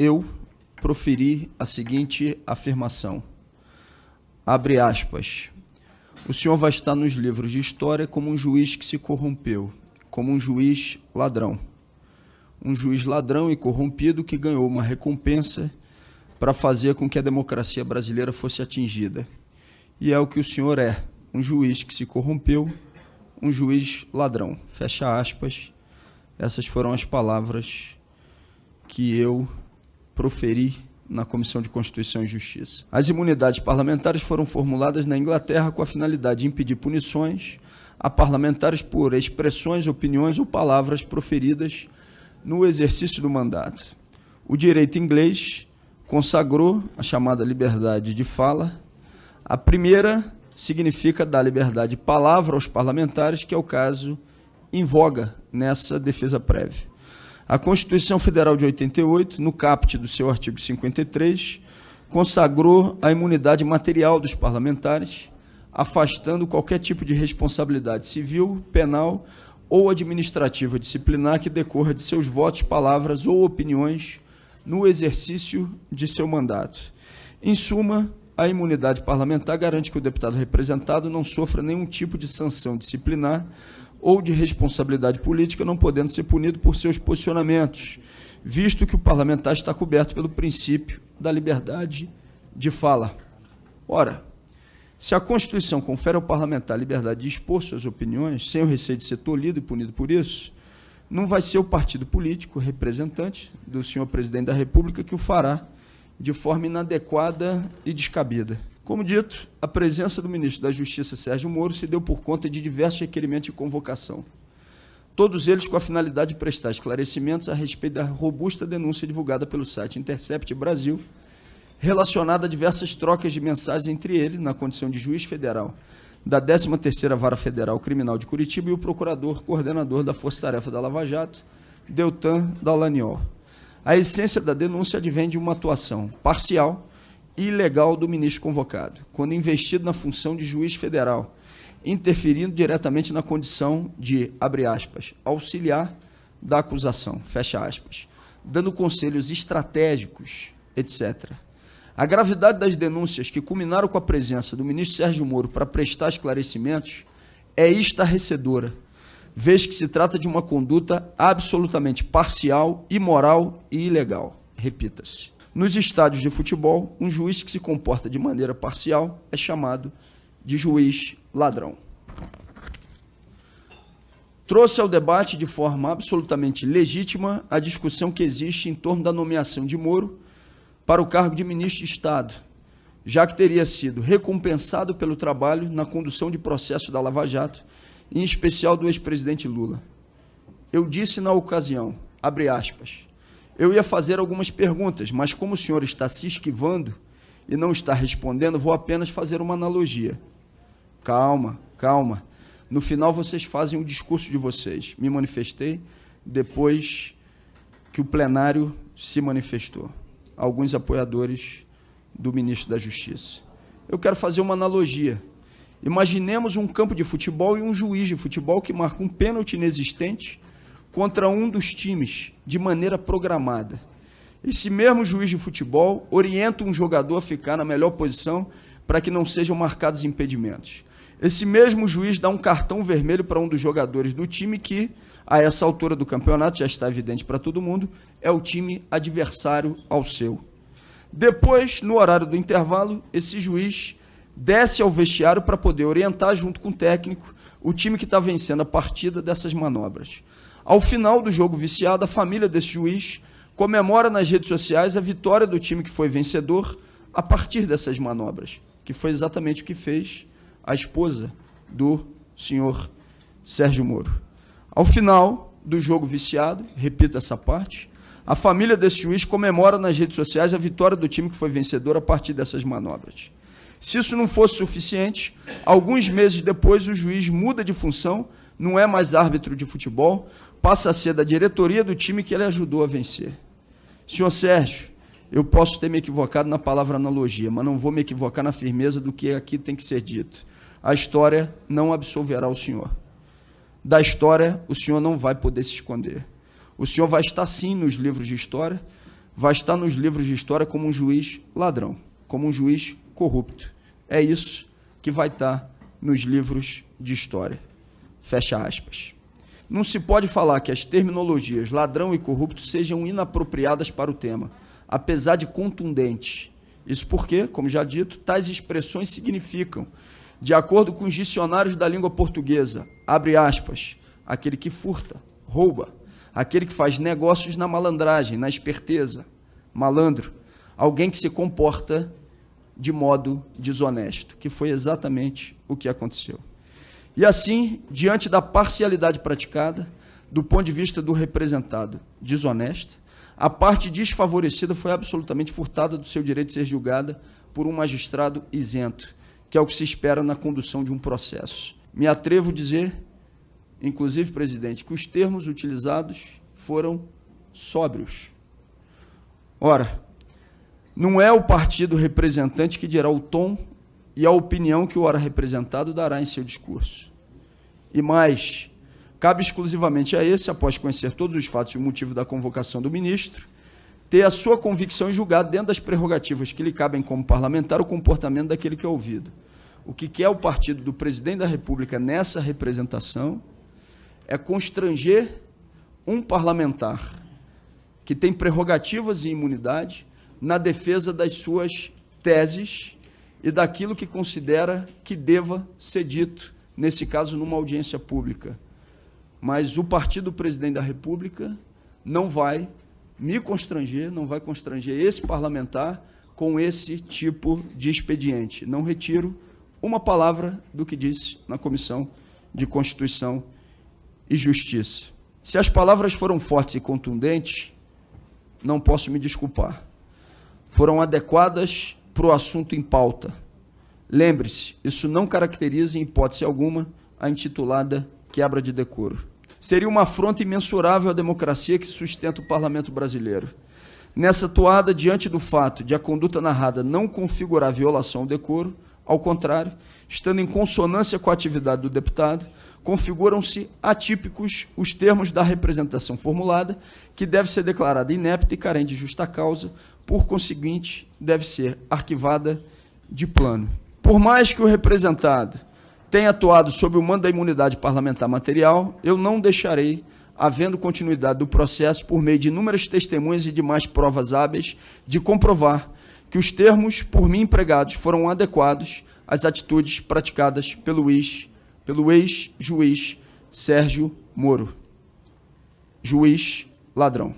eu proferi a seguinte afirmação, abre aspas, o senhor vai estar nos livros de história como um juiz que se corrompeu, como um juiz ladrão e corrompido que ganhou uma recompensa para fazer com que a democracia brasileira fosse atingida. E é o que o senhor é, um juiz que se corrompeu, um juiz ladrão. Fecha aspas. Essas foram as palavras que eu proferi na Comissão de Constituição e Justiça. As imunidades parlamentares foram formuladas na Inglaterra com a finalidade de impedir punições a parlamentares por expressões, opiniões ou palavras proferidas no exercício do mandato. O direito inglês consagrou a chamada liberdade de fala. A primeira significa dar liberdade de palavra aos parlamentares, que é o caso em voga nessa defesa prévia. A Constituição Federal de 88, no caput do seu artigo 53, consagrou a imunidade material dos parlamentares, afastando qualquer tipo de responsabilidade civil, penal ou administrativa disciplinar que decorra de seus votos, palavras ou opiniões no exercício de seu mandato. Em suma, a imunidade parlamentar garante que o deputado representado não sofra nenhum tipo de sanção disciplinar ou de responsabilidade política, não podendo ser punido por seus posicionamentos, visto que o parlamentar está coberto pelo princípio da liberdade de fala. Ora, se a Constituição confere ao parlamentar a liberdade de expor suas opiniões, sem o receio de ser tolhido e punido por isso, não vai ser o partido político representante do senhor presidente da República que o fará de forma inadequada e descabida. Como dito, a presença do ministro da Justiça, Sérgio Moro, se deu por conta de diversos requerimentos de convocação, todos eles com a finalidade de prestar esclarecimentos a respeito da robusta denúncia divulgada pelo site Intercept Brasil, relacionada a diversas trocas de mensagens entre ele, na condição de juiz federal, da 13ª Vara Federal Criminal de Curitiba, e o procurador-coordenador da Força Tarefa da Lava Jato, Deltan Dallagnol. A essência da denúncia advém de uma atuação parcial e ilegal do ministro convocado, quando investido na função de juiz federal, interferindo diretamente na condição de, abre aspas, auxiliar da acusação, fecha aspas, dando conselhos estratégicos, etc. A gravidade das denúncias que culminaram com a presença do ministro Sérgio Moro para prestar esclarecimentos é estarrecedora, vez que se trata de uma conduta absolutamente parcial, imoral e ilegal. Repita-se. Nos estádios de futebol, um juiz que se comporta de maneira parcial é chamado de juiz ladrão. Trouxe ao debate de forma absolutamente legítima a discussão que existe em torno da nomeação de Moro para o cargo de ministro de Estado, já que teria sido recompensado pelo trabalho na condução de processo da Lava Jato, em especial do ex-presidente Lula. Eu disse na ocasião, abre aspas, eu ia fazer algumas perguntas, mas como o senhor está se esquivando e não está respondendo, vou apenas fazer uma analogia. Calma, calma. No final vocês fazem o discurso de vocês. Me manifestei depois que o plenário se manifestou. Alguns apoiadores do ministro da Justiça. Eu quero fazer uma analogia. Imaginemos um campo de futebol e um juiz de futebol que marca um pênalti inexistente contra um dos times, de maneira programada. Esse mesmo juiz de futebol orienta um jogador a ficar na melhor posição para que não sejam marcados impedimentos. Esse mesmo juiz dá um cartão vermelho para um dos jogadores do time que, a essa altura do campeonato, já está evidente para todo mundo, é o time adversário ao seu. Depois, no horário do intervalo, esse juiz desce ao vestiário para poder orientar, junto com o técnico, o time que está vencendo a partida dessas manobras. Ao final do jogo viciado, a família desse juiz comemora nas redes sociais a vitória do time que foi vencedor a partir dessas manobras, que foi exatamente o que fez a esposa do senhor Sérgio Moro. Ao final do jogo viciado, repito essa parte, a família desse juiz comemora nas redes sociais a vitória do time que foi vencedor a partir dessas manobras. Se isso não fosse suficiente, alguns meses depois o juiz muda de função, não é mais árbitro de futebol, passa a ser da diretoria do time que ele ajudou a vencer. Senhor Sérgio, eu posso ter me equivocado na palavra analogia, mas não vou me equivocar na firmeza do que aqui tem que ser dito. A história não absolverá o senhor. Da história, o senhor não vai poder se esconder. O senhor vai estar, sim, nos livros de história, vai estar nos livros de história como um juiz ladrão, como um juiz corrupto. É isso que vai estar nos livros de história. Fecha aspas. Não se pode falar que as terminologias ladrão e corrupto sejam inapropriadas para o tema, apesar de contundentes. Isso porque, como já dito, tais expressões significam, de acordo com os dicionários da língua portuguesa, abre aspas, aquele que furta, rouba, aquele que faz negócios na malandragem, na esperteza, malandro, alguém que se comporta de modo desonesto, que foi exatamente o que aconteceu. E assim, diante da parcialidade praticada, do ponto de vista do representado desonesto, a parte desfavorecida foi absolutamente furtada do seu direito de ser julgada por um magistrado isento, que é o que se espera na condução de um processo. Me atrevo a dizer, inclusive, presidente, que os termos utilizados foram sóbrios. Ora, não é o partido representante que dirá o tom e a opinião que o ora representado dará em seu discurso. E mais, cabe exclusivamente a esse, após conhecer todos os fatos e o motivo da convocação do ministro, ter a sua convicção e julgar dentro das prerrogativas que lhe cabem como parlamentar o comportamento daquele que é ouvido. O que quer o partido do presidente da República nessa representação é constranger um parlamentar que tem prerrogativas e imunidade na defesa das suas teses e daquilo que considera que deva ser dito, nesse caso, numa audiência pública. Mas o partido do presidente da República não vai me constranger, não vai constranger esse parlamentar com esse tipo de expediente. Não retiro uma palavra do que disse na Comissão de Constituição e Justiça. Se as palavras foram fortes e contundentes, não posso me desculpar. Foram adequadas para o assunto em pauta. Lembre-se, isso não caracteriza, em hipótese alguma, a intitulada quebra de decoro. Seria uma afronta imensurável à democracia que sustenta o parlamento brasileiro. Nessa toada, diante do fato de a conduta narrada não configurar violação ao decoro, ao contrário, estando em consonância com a atividade do deputado, configuram-se atípicos os termos da representação formulada, que deve ser declarada inepta e carente de justa causa, por conseguinte, deve ser arquivada de plano. Por mais que o representado tenha atuado sob o mando da imunidade parlamentar material, eu não deixarei, havendo continuidade do processo, por meio de inúmeras testemunhas e demais provas hábeis, de comprovar que os termos por mim empregados foram adequados às atitudes praticadas pelo ex-juiz Sérgio Moro, juiz ladrão.